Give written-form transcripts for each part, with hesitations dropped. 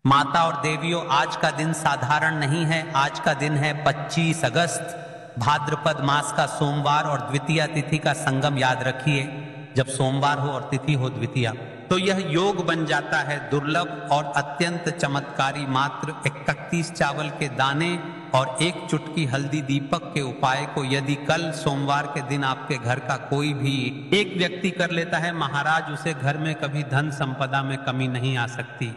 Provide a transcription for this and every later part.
माता और देवियों, आज का दिन साधारण नहीं है। आज का दिन है 25 अगस्त, भाद्रपद मास का सोमवार और द्वितीया तिथि का संगम। याद रखिए, जब सोमवार हो और तिथि हो द्वितीया, तो यह योग बन जाता है दुर्लभ और अत्यंत चमत्कारी। मात्र 31 चावल के दाने और एक चुटकी हल्दी दीपक के उपाय को यदि कल सोमवार के दिन आपके घर का कोई भी एक व्यक्ति कर लेता है महाराज, उसे घर में कभी धन संपदा में कमी नहीं आ सकती।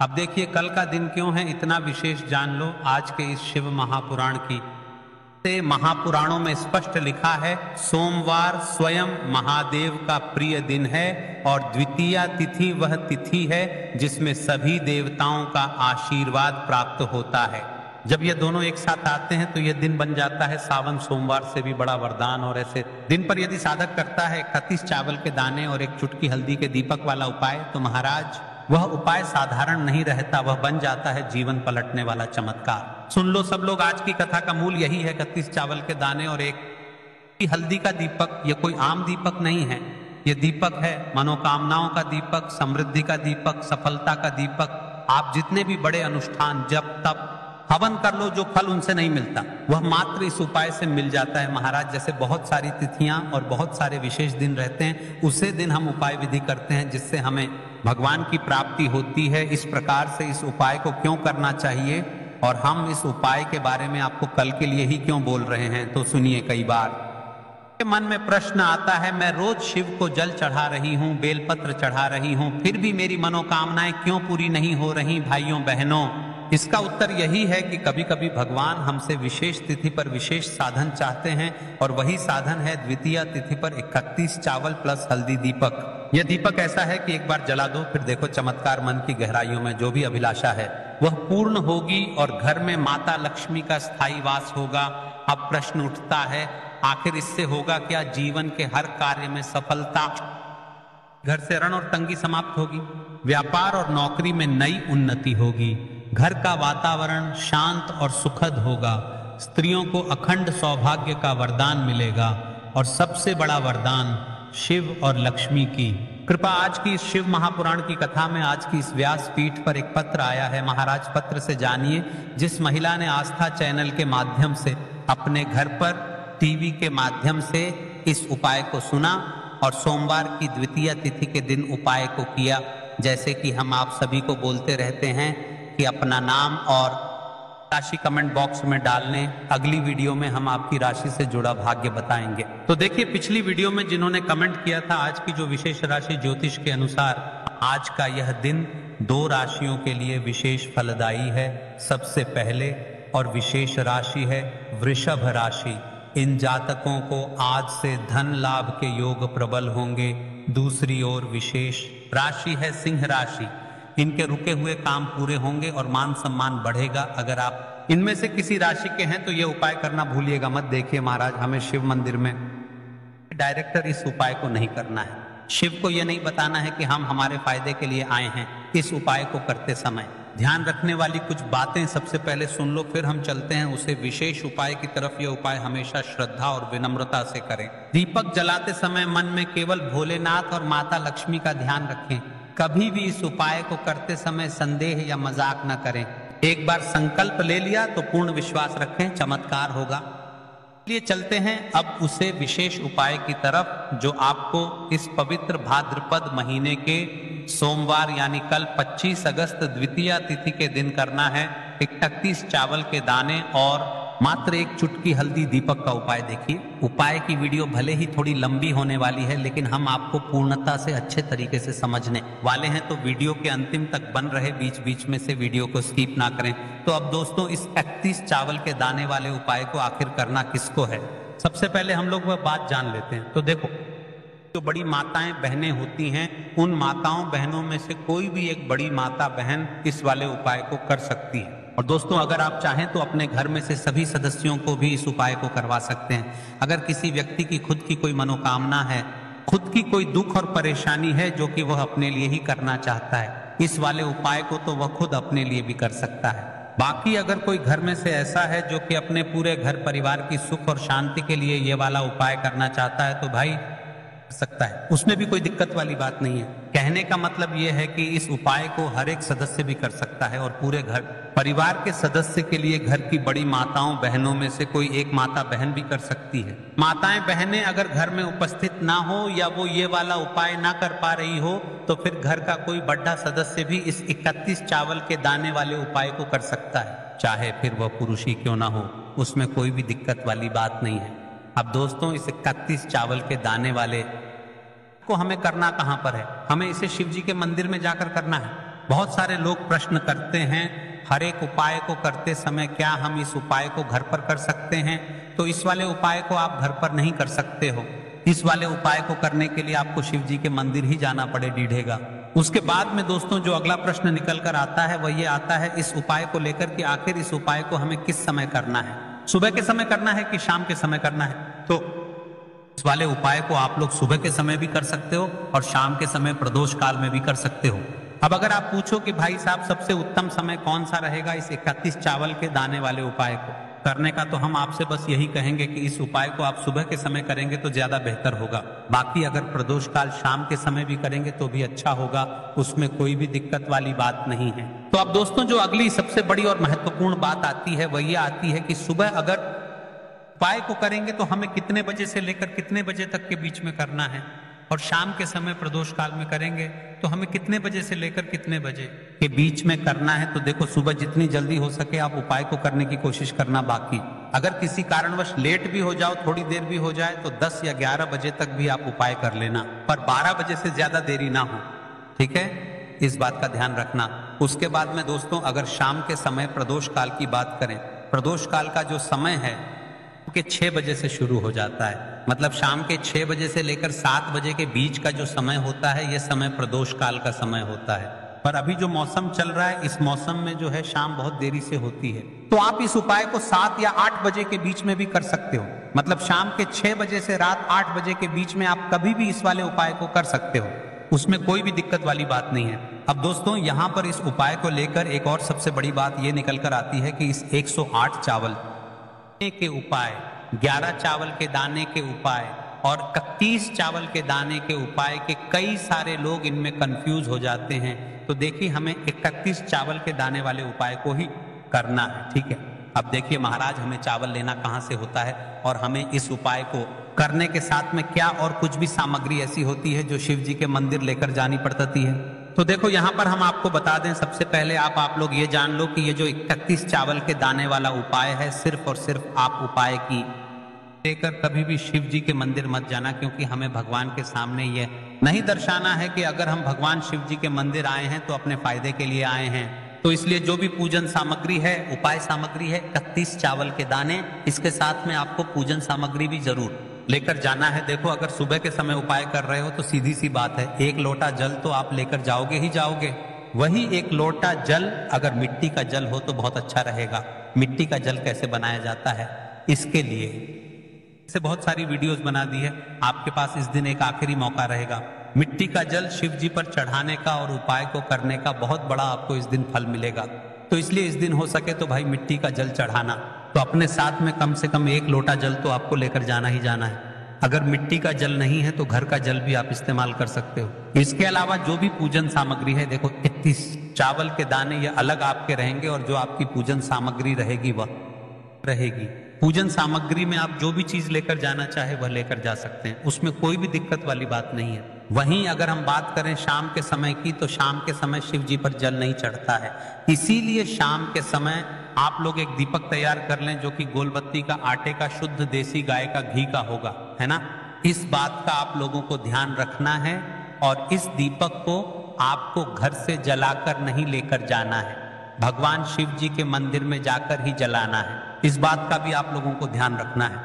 अब देखिए कल का दिन क्यों है इतना विशेष, जान लो आज के इस शिव महापुराण की। महापुराणों में स्पष्ट लिखा है, सोमवार स्वयं महादेव का प्रिय दिन है और द्वितीया तिथि वह तिथि है जिसमें सभी देवताओं का आशीर्वाद प्राप्त होता है। जब ये दोनों एक साथ आते हैं तो यह दिन बन जाता है सावन सोमवार से भी बड़ा वरदान। और ऐसे दिन पर यदि साधक करता है 31 चावल के दाने और एक चुटकी हल्दी के दीपक वाला उपाय, तो महाराज वह उपाय साधारण नहीं रहता, वह बन जाता है जीवन पलटने वाला चमत्कार। सुन लो सब लोग, आज की कथा का मूल यही है, 31 चावल के दाने और एक हल्दी का दीपक। यह कोई आम दीपक नहीं है, यह दीपक है मनोकामनाओं का दीपक, समृद्धि का दीपक, सफलता का दीपक। आप जितने भी बड़े अनुष्ठान जब तब हवन कर लो, जो फल उनसे नहीं मिलता वह मात्र इस उपाय से मिल जाता है महाराज। जैसे बहुत सारी तिथियां और बहुत सारे विशेष दिन रहते हैं, उसे दिन हम उपाय विधि करते हैं जिससे हमें भगवान की प्राप्ति होती है। इस प्रकार से इस उपाय को क्यों करना चाहिए और हम इस उपाय के बारे में आपको कल के लिए ही क्यों बोल रहे हैं, तो सुनिए। कई बार मन में प्रश्न आता है, मैं रोज शिव को जल चढ़ा रही हूँ, बेलपत्र चढ़ा रही हूँ, फिर भी मेरी मनोकामनाएं क्यों पूरी नहीं हो रही भाइयों बहनों। इसका उत्तर यही है कि कभी कभी भगवान हमसे विशेष तिथि पर विशेष साधन चाहते हैं और वही साधन है द्वितीया तिथि पर 31 चावल प्लस हल्दी दीपक। यह दीपक ऐसा है कि एक बार जला दो, फिर देखो चमत्कार। मन की गहराइयों में जो भी अभिलाषा है वह पूर्ण होगी और घर में माता लक्ष्मी का स्थायी वास होगा। अब प्रश्न उठता है, आखिर इससे होगा क्या? जीवन के हर कार्य में सफलता, घर से रण और तंगी समाप्त होगी, व्यापार और नौकरी में नई उन्नति होगी, घर का वातावरण शांत और सुखद होगा, स्त्रियों को अखंड सौभाग्य का वरदान मिलेगा और सबसे बड़ा वरदान शिव और लक्ष्मी की कृपा। आज की इस शिव महापुराण की कथा में, आज की इस व्यास पीठ पर एक पत्र आया है महाराज। पत्र से जानिए, जिस महिला ने आस्था चैनल के माध्यम से अपने घर पर टीवी के माध्यम से इस उपाय को सुना और सोमवार की द्वितीया तिथि के दिन उपाय को किया। जैसे कि हम आप सभी को बोलते रहते हैं कि अपना नाम और राशि कमेंट बॉक्स में डालने, अगली वीडियो में हम आपकी राशि से जुड़ा भाग्य बताएंगे। तो देखिए पिछली वीडियो में जिन्होंने कमेंट किया था, आज की जो विशेष राशि ज्योतिष के अनुसार आज का यह दिन 2 राशियों के लिए विशेष फलदायी है। सबसे पहले और विशेष राशि है वृषभ राशि। इन जातकों को आज से धन लाभ के योग प्रबल होंगे। दूसरी ओर विशेष राशि है सिंह राशि। इनके रुके हुए काम पूरे होंगे और मान सम्मान बढ़ेगा। अगर आप इनमें से किसी राशि के हैं तो ये उपाय करना भूलिएगा मत। देखिए महाराज, हमें शिव मंदिर में डायरेक्टर इस उपाय को नहीं करना है। शिव को यह नहीं बताना है कि हम हमारे फायदे के लिए आए हैं। इस उपाय को करते समय ध्यान रखने वाली कुछ बातें सबसे पहले सुन लो, फिर हम चलते हैं उसे विशेष उपाय की तरफ। यह उपाय हमेशा श्रद्धा और विनम्रता से करें। दीपक जलाते समय मन में केवल भोलेनाथ और माता लक्ष्मी का ध्यान रखें। कभी भी इस उपाय को करते समय संदेह या मजाक न करें। एक बार संकल्प ले लिया तो पूर्ण विश्वास रखें, चमत्कार होगा। चलिए चलते हैं अब उसे विशेष उपाय की तरफ, जो आपको इस पवित्र भाद्रपद महीने के सोमवार यानी कल 25 अगस्त द्वितीया तिथि के दिन करना है। 31 चावल के दाने और मात्र एक चुटकी हल्दी दीपक का उपाय। देखिए उपाय की वीडियो भले ही थोड़ी लंबी होने वाली है, लेकिन हम आपको पूर्णता से अच्छे तरीके से समझने वाले हैं, तो वीडियो के अंतिम तक बन रहे, बीच बीच में से वीडियो को स्किप ना करें। तो अब दोस्तों, इस 31 चावल के दाने वाले उपाय को आखिर करना किसको है, सबसे पहले हम लोग वह बात जान लेते हैं। तो देखो, जो बड़ी माताएं बहनें होती हैं, उन माताओं बहनों में से कोई भी एक बड़ी माता बहन इस वाले उपाय को कर सकती है। और दोस्तों, अगर आप चाहें तो अपने घर में से सभी सदस्यों को भी इस उपाय को करवा सकते हैं। अगर किसी व्यक्ति की खुद की कोई मनोकामना है, खुद की कोई दुख और परेशानी है जो कि वह अपने लिए ही करना चाहता है, इस वाले उपाय को तो वह खुद अपने लिए भी कर सकता है। बाकी अगर कोई घर में से ऐसा है जो कि अपने पूरे घर परिवार की सुख और शांति के लिए ये वाला उपाय करना चाहता है, तो भाई सकता है, उसमें भी कोई दिक्कत वाली बात नहीं है। कहने का मतलब यह है कि इस उपाय को हर एक सदस्य भी कर सकता है और पूरे घर परिवार के सदस्य के लिए घर की बड़ी माताओं बहनों में से कोई एक माता बहन भी कर सकती है। माताएं बहनें अगर घर में उपस्थित ना हो या वो ये वाला उपाय ना कर पा रही हो तो फिर घर का कोई बड़ा सदस्य भी इस 31 चावल के दाने वाले उपाय को कर सकता है, चाहे फिर वह पुरुष ही क्यों ना हो, उसमें कोई भी दिक्कत वाली बात नहीं है। अब दोस्तों, इस 31 चावल के दाने वाले को हमें करना कहां पर है? हमें इसे शिव जी के मंदिर में जाकर करना है। बहुत सारे लोग प्रश्न करते हैं हर एक उपाय को करते समय, क्या हम इस उपाय को घर पर कर सकते हैं? तो इस वाले उपाय को आप घर पर नहीं कर सकते हो। इस वाले उपाय को करने के लिए आपको शिव जी के मंदिर ही जाना पड़े डीढ़ेगा। उसके बाद में दोस्तों जो अगला प्रश्न निकल कर आता है वह ये आता है इस उपाय को लेकर कि आखिर इस उपाय को हमें किस समय करना है, सुबह के समय करना है कि शाम के समय करना है? तो इस वाले उपाय को आप लोग सुबह के समय भी कर सकते हो और शाम के समय प्रदोष काल में भी कर सकते हो। अब अगर आप पूछो कि भाई साहब सबसे उत्तम समय कौन सा रहेगा इस 31 चावल के दाने वाले उपाय को करने का, तो हम आपसे बस यही कहेंगे कि इस उपाय को आप सुबह के समय करेंगे तो ज्यादा बेहतर होगा। बाकी अगर प्रदोष काल शाम के समय भी करेंगे तो भी अच्छा होगा, उसमें कोई भी दिक्कत वाली बात नहीं है। तो अब दोस्तों जो अगली सबसे बड़ी और महत्वपूर्ण बात आती है वह ये आती है कि सुबह अगर उपाय को करेंगे तो हमें कितने बजे से लेकर कितने बजे तक के बीच में करना है, और शाम के समय प्रदोष काल में करेंगे तो हमें कितने बजे से लेकर कितने बजे के बीच में करना है। तो देखो, सुबह जितनी जल्दी हो सके आप उपाय को करने की कोशिश करना। बाकी अगर किसी कारणवश लेट भी हो जाओ, थोड़ी देर भी हो जाए, तो 10 या 11 बजे तक भी आप उपाय कर लेना, पर 12 बजे से ज्यादा देरी ना हो, ठीक है? इस बात का ध्यान रखना। उसके बाद में दोस्तों अगर शाम के समय प्रदोष काल की बात करें, प्रदोष काल का जो समय है के 6 बजे से शुरू हो जाता है, मतलब शाम के 6 बजे से लेकर 7 बजे के बीच का जो समय होता है यह समय प्रदोष काल का समय होता है। पर अभी जो मौसम चल रहा है इस मौसम में जो है शाम बहुत देरी से होती है, तो आप इस उपाय को 7 या 8 बजे के बीच में भी कर सकते हो। मतलब शाम के 6 बजे से रात 8 बजे के बीच में आप कभी भी इस वाले उपाय को कर सकते हो, उसमें कोई भी दिक्कत वाली बात नहीं है। अब दोस्तों यहाँ पर इस उपाय को लेकर एक और सबसे बड़ी बात यह निकल कर आती है कि इस 108 चावल के उपाय, 11 चावल के दाने के उपाय और 31 चावल के दाने के उपाय के कई सारे लोग इनमें कंफ्यूज हो जाते हैं। तो देखिए, हमें 31 चावल के दाने वाले उपाय को ही करना है, ठीक है? अब देखिए महाराज, हमें चावल लेना कहाँ से होता है और हमें इस उपाय को करने के साथ में क्या और कुछ भी सामग्री ऐसी होती है जो शिव जी के मंदिर लेकर जानी पड़ती है? तो देखो यहाँ पर हम आपको बता दें, सबसे पहले आप लोग ये जान लो कि ये जो 31 चावल के दाने वाला उपाय है, सिर्फ और सिर्फ आप उपाय की लेकर कभी भी शिव जी के मंदिर मत जाना, क्योंकि हमें भगवान के सामने ये नहीं दर्शाना है कि अगर हम भगवान शिव जी के मंदिर आए हैं तो अपने फायदे के लिए आए हैं। तो इसलिए जो भी पूजन सामग्री है, उपाय सामग्री है, 31 चावल के दाने, इसके साथ में आपको पूजन सामग्री भी जरूर लेकर जाना है। देखो, अगर सुबह के समय उपाय कर रहे हो तो सीधी सी बात है, 1 लोटा जल तो आप लेकर जाओगे ही जाओगे। वही 1 लोटा जल अगर मिट्टी का जल हो तो बहुत अच्छा रहेगा। मिट्टी का जल कैसे बनाया जाता है, इसके लिए से बहुत सारी वीडियोस बना दी है। आपके पास इस दिन एक आखिरी मौका रहेगा, मिट्टी का जल शिव जी पर चढ़ाने का और उपाय को करने का बहुत बड़ा आपको इस दिन फल मिलेगा। तो इसलिए इस दिन हो सके तो भाई मिट्टी का जल चढ़ाना, तो अपने साथ में कम से कम 1 लोटा जल तो आपको लेकर जाना ही जाना है। अगर मिट्टी का जल नहीं है तो घर का जल भी आप इस्तेमाल कर सकते हो। इसके अलावा जो भी पूजन सामग्री है, देखो 31 चावल के दाने ये अलग आपके रहेंगे और जो आपकी पूजन सामग्री रहेगी वह रहेगी। पूजन सामग्री में आप जो भी चीज लेकर जाना चाहे वह लेकर जा सकते हैं, उसमें कोई भी दिक्कत वाली बात नहीं है। वहीं अगर हम बात करें शाम के समय की, तो शाम के समय शिव जी पर जल नहीं चढ़ता है, इसीलिए शाम के समय आप लोग एक दीपक तैयार कर लें जो कि गोलबत्ती का आटे का शुद्ध देसी गाय का घी का होगा, है ना? इस बात का आप लोगों को ध्यान रखना है और इस दीपक को आपको घर से जलाकर नहीं लेकर जाना है, भगवान शिव जी के मंदिर में जाकर ही जलाना है। इस बात का भी आप लोगों को ध्यान रखना है।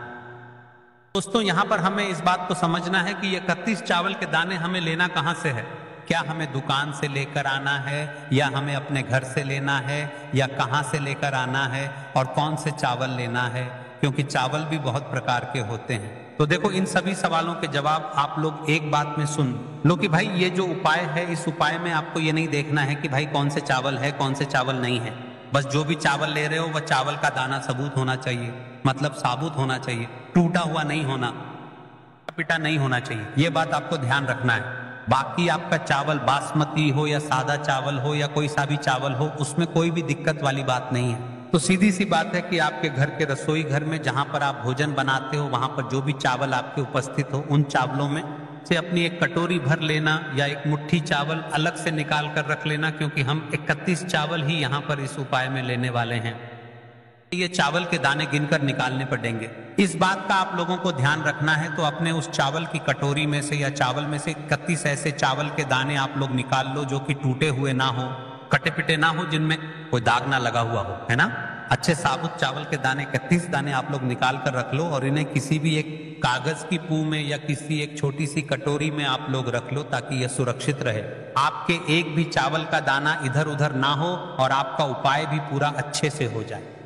दोस्तों यहाँ पर हमें इस बात को समझना है कि ये 31 चावल के दाने हमें लेना कहाँ से है। क्या हमें दुकान से लेकर आना है या हमें अपने घर से लेना है या कहाँ से लेकर आना है और कौन से चावल लेना है, क्योंकि चावल भी बहुत प्रकार के होते हैं। तो देखो, इन सभी सवालों के जवाब आप लोग एक बात में सुन लो कि भाई ये जो उपाय है, इस उपाय में आपको ये नहीं देखना है कि भाई कौन से चावल है कौन से चावल नहीं है। बस जो भी चावल ले रहे हो वह चावल का दाना सबूत होना चाहिए, मतलब साबुत होना चाहिए, टूटा हुआ नहीं होना। पिटा नहीं होना चाहिए, ये बात आपको ध्यान रखना है। बाकी आपका चावल बासमती हो या सादा चावल हो या कोई सा भी चावल हो, उसमें कोई भी दिक्कत वाली बात नहीं है। तो सीधी सी बात है कि आपके घर के रसोई घर में जहां पर आप भोजन बनाते हो, वहां पर जो भी चावल आपके उपस्थित हो, उन चावलों में से अपनी एक कटोरी भर लेना या एक मुट्ठी चावल अलग से निकाल कर रख लेना, क्योंकि हम 31 चावल ही यहाँ पर इस उपाय में लेने वाले हैं। ये चावल के दाने गिनकर निकालने पड़ेंगे। इस बात का आप लोगों को ध्यान रखना है। तो अपने उस चावल की कटोरी में से या चावल में से 31 ऐसे चावल के दाने आप लोग निकाल लो जो कि टूटे हुए ना हो, कटे पिटे ना हो, जिनमें कोई दाग ना लगा हुआ हो, है ना। अच्छे साबुत चावल के दाने 31 दाने आप लोग निकाल कर रख लो और इन्हें किसी भी एक कागज की पू में या किसी एक छोटी सी कटोरी में आप लोग रख लो, ताकि यह सुरक्षित रहे। आपके एक भी चावल का दाना इधर उधर ना हो और आपका उपाय भी पूरा अच्छे से हो जाए।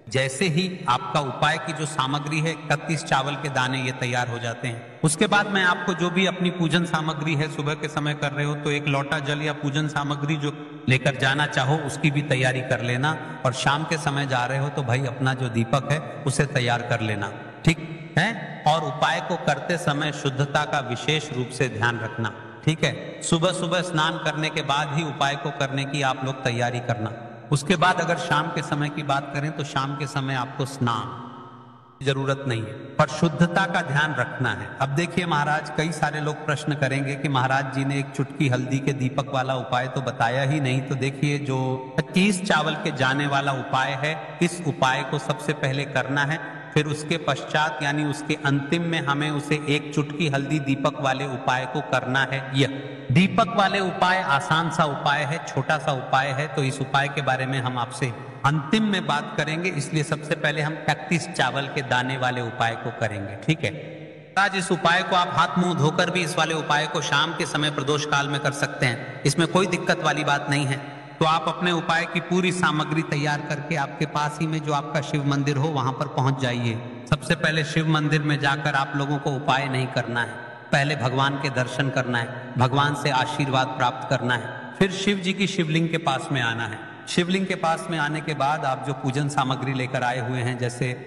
जैसे ही आपका उपाय की जो सामग्री है, 31 चावल के दाने ये तैयार हो जाते हैं, उसके बाद मैं आपको जो भी अपनी पूजन सामग्री है, सुबह के समय कर रहे हो तो एक लोटा जल या पूजन सामग्री जो लेकर जाना चाहो उसकी भी तैयारी कर लेना, और शाम के समय जा रहे हो तो भाई अपना जो दीपक है उसे तैयार कर लेना, ठीक है। और उपाय को करते समय शुद्धता का विशेष रूप से ध्यान रखना, ठीक है। सुबह सुबह स्नान करने के बाद ही उपाय को करने की आप लोग तैयारी करना। उसके बाद अगर शाम के समय की बात करें तो शाम के समय आपको स्नान जरूरत नहीं है, पर शुद्धता का ध्यान रखना है। अब देखिए महाराज, कई सारे लोग प्रश्न करेंगे कि महाराज जी ने एक चुटकी हल्दी के दीपक वाला उपाय तो बताया ही नहीं। तो देखिए, जो 25 चावल के जाने वाला उपाय है, इस उपाय को सबसे पहले करना है, फिर उसके पश्चात यानी उसके अंतिम में हमें उसे एक चुटकी हल्दी दीपक वाले उपाय को करना है। यह दीपक वाले उपाय आसान सा उपाय है, छोटा सा उपाय है, तो इस उपाय के बारे में हम आपसे अंतिम में बात करेंगे। इसलिए सबसे पहले हम 31 चावल के दाने वाले उपाय को करेंगे, ठीक है। आज इस उपाय को आप हाथ मुंह धोकर भी इस वाले उपाय को शाम के समय प्रदोष काल में कर सकते हैं, इसमें कोई दिक्कत वाली बात नहीं है। तो आप अपने उपाय की पूरी सामग्री तैयार करके आपके पास ही में जो आपका शिव मंदिर हो वहां पर पहुंच जाइए। सबसे पहले शिव मंदिर में जाकर आप लोगों को उपाय नहीं करना है, पहले भगवान के दर्शन करना है, भगवान से आशीर्वाद प्राप्त करना है, फिर शिव जी की शिवलिंग के पास में आना है। शिवलिंग के पास में आने के बाद आप जो पूजन सामग्री लेकर आए हुए हैं, जैसे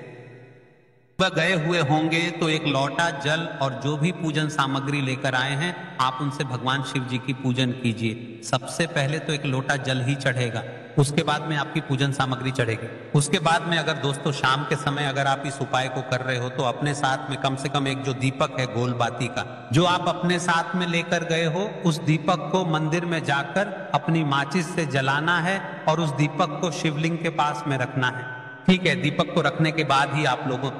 वह गए हुए होंगे तो एक लोटा जल और जो भी पूजन सामग्री लेकर आए हैं आप उनसे भगवान शिव जी की पूजन कीजिए। सबसे पहले तो एक लोटा जल ही चढ़ेगा, उसके बाद में आपकी पूजन सामग्री चढ़ेगी। उसके बाद में अगर दोस्तों शाम के समय अगर आप इस उपाय को कर रहे हो तो अपने साथ में कम से कम एक जो दीपक है गोल बाती का, जो आप अपने साथ में लेकर गए हो, उस दीपक को मंदिर में जाकर अपनी माचिस से जलाना है और उस दीपक को शिवलिंग के पास में रखना है, ठीक है। दीपक को रखने के बाद ही आप लोगों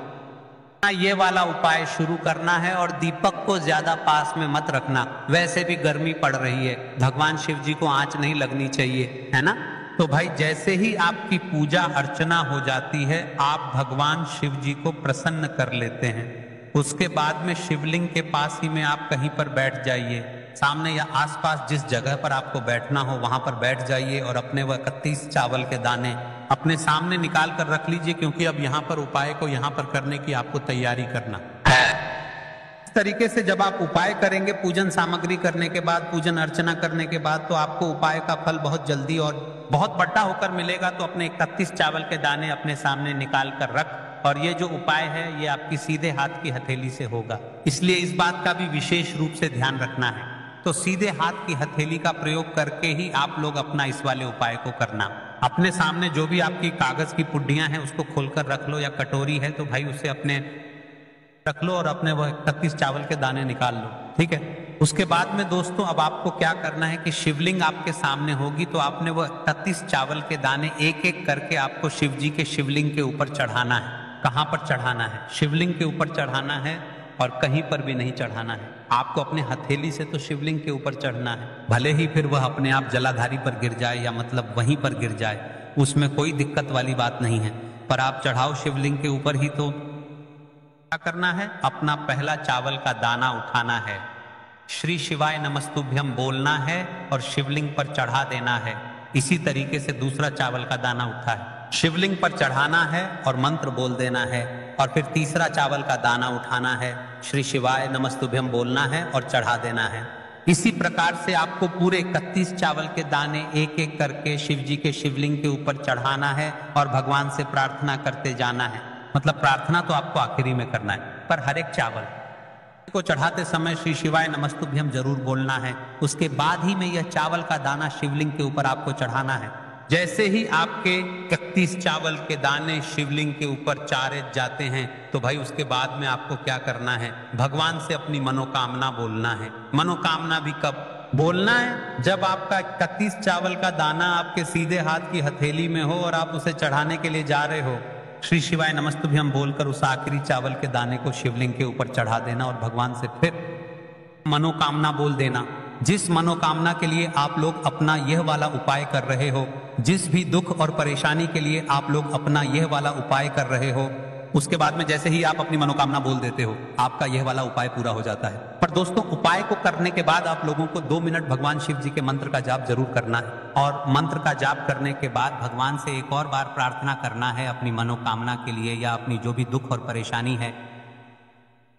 ये वाला उपाय शुरू करना है और दीपक को ज्यादा पास में मत रखना, वैसे भी गर्मी पड़ रही है, भगवान शिव जी को आंच नहीं लगनी चाहिए, है ना। तो भाई जैसे ही आपकी पूजा अर्चना हो जाती है आप भगवान शिव जी को प्रसन्न कर लेते हैं। उसके बाद में शिवलिंग के पास ही में आप कहीं पर बैठ जाइए, सामने या आसपास जिस जगह पर आपको बैठना हो वहां पर बैठ जाइए और अपने वह 31 चावल के दाने अपने सामने निकाल कर रख लीजिए, क्योंकि अब यहाँ पर उपाय को यहाँ पर करने की आपको तैयारी करना है। इस तरीके से जब आप उपाय करेंगे, पूजन सामग्री करने के बाद, पूजन अर्चना करने के बाद, तो आपको उपाय का फल बहुत जल्दी और बहुत बड़ा होकर मिलेगा। तो अपने 31 चावल के दाने अपने सामने निकाल कर रख, और ये जो उपाय है ये आपकी सीधे हाथ की हथेली से होगा, इसलिए इस बात का भी विशेष रूप से ध्यान रखना है। तो सीधे हाथ की हथेली का प्रयोग करके ही आप लोग अपना इस वाले उपाय को करना। अपने सामने जो भी आपकी कागज की पुड्डियां हैं उसको खोलकर रख लो, या कटोरी है तो भाई उसे अपने रख लो और अपने वह 31 चावल के दाने निकाल लो, ठीक है। उसके बाद में दोस्तों अब आपको क्या करना है कि शिवलिंग आपके सामने होगी तो आपने वह 31 चावल के दाने एक एक करके आपको शिव जी के शिवलिंग के ऊपर चढ़ाना है। कहाँ पर चढ़ाना है? शिवलिंग के ऊपर चढ़ाना है, और कहीं पर भी नहीं चढ़ाना है। आपको अपने हथेली से तो शिवलिंग के ऊपर चढ़ना है, भले ही फिर वह अपने आप जलाधारी पर गिर जाए या मतलब वहीं पर गिर जाए, उसमें कोई दिक्कत वाली बात नहीं है, पर आप चढ़ाओ शिवलिंग के ऊपर ही। तो क्या करना है? अपना पहला चावल का दाना उठाना है, श्री शिवाय नमस्तुभ्यम बोलना है और शिवलिंग पर चढ़ा देना है। इसी तरीके से दूसरा चावल का दाना उठा है, शिवलिंग पर चढ़ाना है और मंत्र बोल देना है, और फिर तीसरा चावल का दाना उठाना है, श्री शिवाय नमस्तुभ्यम बोलना है और चढ़ा देना है। इसी प्रकार से आपको पूरे 31 चावल के दाने एक एक करके शिव जी के शिवलिंग के ऊपर चढ़ाना है और भगवान से प्रार्थना करते जाना है। मतलब प्रार्थना तो आपको आखिरी में करना है, पर हर एक चावल को चढ़ाते समय श्री शिवाय नमस्तुभ्यम जरूर बोलना है। उसके बाद ही में यह चावल का दाना शिवलिंग के ऊपर आपको चढ़ाना है। जैसे ही आपके 31 चावल के दाने शिवलिंग के ऊपर चारे जाते हैं तो भाई उसके बाद में आपको क्या करना है, भगवान से अपनी मनोकामना बोलना है। मनोकामना भी कब बोलना है? जब आपका 31 चावल का दाना आपके सीधे हाथ की हथेली में हो और आप उसे चढ़ाने के लिए जा रहे हो, श्री शिवाय नमस्तुभ्यम बोलकर उस आखिरी चावल के दाने को शिवलिंग के ऊपर चढ़ा देना और भगवान से फिर मनोकामना बोल देना। जिस मनोकामना के लिए आप लोग अपना यह वाला उपाय कर रहे हो, जिस भी दुख और परेशानी के लिए आप लोग अपना यह वाला उपाय कर रहे हो, उसके बाद में जैसे ही आप अपनी मनोकामना बोल देते हो, आपका यह वाला उपाय पूरा हो जाता है। पर दोस्तों, उपाय को करने के बाद आप लोगों को 2 मिनट भगवान शिव जी के मंत्र का जाप जरूर करना है। और मंत्र का जाप करने के बाद भगवान से एक और बार प्रार्थना करना है अपनी मनोकामना के लिए या अपनी जो भी दुख और परेशानी है।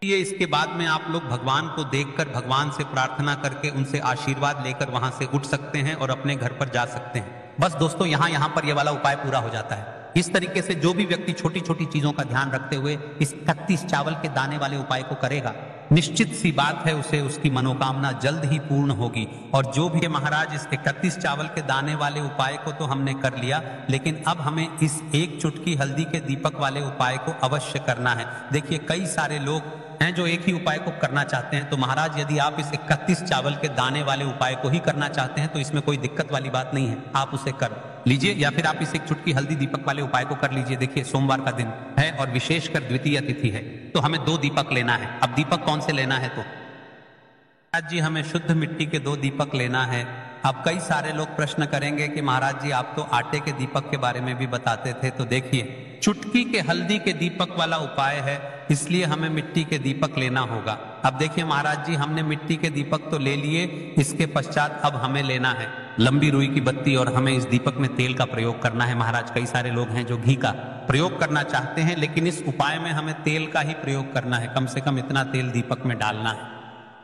ये इसके बाद में आप लोग भगवान को देखकर भगवान से प्रार्थना करके उनसे आशीर्वाद लेकर वहां से उठ सकते हैं और अपने घर पर जा सकते हैं। बस दोस्तों, यहाँ पर ये वाला उपाय पूरा हो जाता है। इस तरीके से जो भी व्यक्ति छोटी छोटी चीजों का ध्यान रखते हुए इस 31 चावल के दाने वाले उपाय को करेगा, निश्चित सी बात है उसे उसकी मनोकामना जल्द ही पूर्ण होगी। और जो भी महाराज इस 31 चावल के दाने वाले उपाय को तो हमने कर लिया, लेकिन अब हमें इस एक चुटकी हल्दी के दीपक वाले उपाय को अवश्य करना है। देखिए, कई सारे लोग हैं जो एक ही उपाय को करना चाहते हैं। तो महाराज, यदि आप इस 31 चावल के दाने वाले उपाय को ही करना चाहते हैं तो इसमें कोई दिक्कत वाली बात नहीं है, आप उसे कर लीजिए। या फिर आप इस एक चुटकी हल्दी दीपक वाले उपाय को कर लीजिए। देखिए, सोमवार का दिन है और विशेषकर द्वितीय तिथि है, तो हमें 2 दीपक लेना है। अब दीपक कौन से लेना है? तो महाराज जी, हमें शुद्ध मिट्टी के 2 दीपक लेना है। अब कई सारे लोग प्रश्न करेंगे कि महाराज जी, आप तो आटे के दीपक के बारे में भी बताते थे। तो देखिए, चुटकी के हल्दी के दीपक वाला उपाय है, इसलिए हमें मिट्टी के दीपक लेना होगा। अब देखिए महाराज जी, हमने मिट्टी के दीपक तो ले लिए, इसके पश्चात अब हमें लेना है लंबी रुई की बत्ती और हमें इस दीपक में तेल का प्रयोग करना है। महाराज, कई सारे लोग हैं जो घी का प्रयोग करना चाहते हैं, लेकिन इस उपाय में हमें तेल का ही प्रयोग करना है। कम से कम इतना तेल दीपक में डालना है,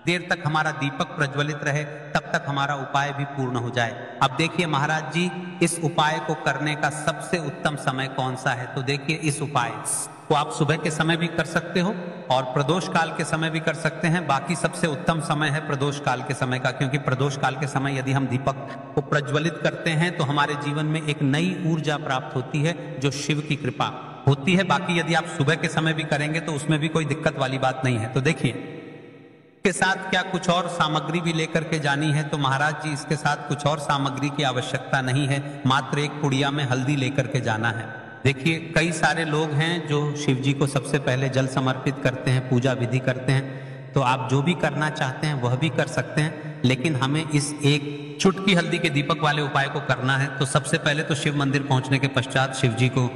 देर तक हमारा दीपक प्रज्वलित रहे, तब तक हमारा उपाय भी पूर्ण हो जाए। अब देखिए महाराज जी, इस उपाय को करने का सबसे उत्तम समय कौन सा है? तो देखिए, इस उपाय को आप सुबह के समय भी कर सकते हो और प्रदोष काल के समय भी कर सकते हैं। बाकी सबसे उत्तम समय है प्रदोष काल के समय का, क्योंकि प्रदोष काल के समय यदि हम दीपक को प्रज्वलित करते हैं तो हमारे जीवन में एक नई ऊर्जा प्राप्त होती है, जो शिव की कृपा होती है। बाकी यदि आप सुबह के समय भी करेंगे तो उसमें भी कोई दिक्कत वाली बात नहीं है। तो देखिए, के साथ क्या कुछ और सामग्री भी लेकर के जानी है? तो महाराज जी, इसके साथ कुछ और सामग्री की आवश्यकता नहीं है, मात्र एक पुड़िया में हल्दी लेकर के जाना है। देखिए, कई सारे लोग हैं जो शिव जी को सबसे पहले जल समर्पित करते हैं, पूजा विधि करते हैं। तो आप जो भी करना चाहते हैं वह भी कर सकते हैं, लेकिन हमें इस एक चुटकी हल्दी के दीपक वाले उपाय को करना है। तो सबसे पहले तो शिव मंदिर पहुंचने के पश्चात शिव जी को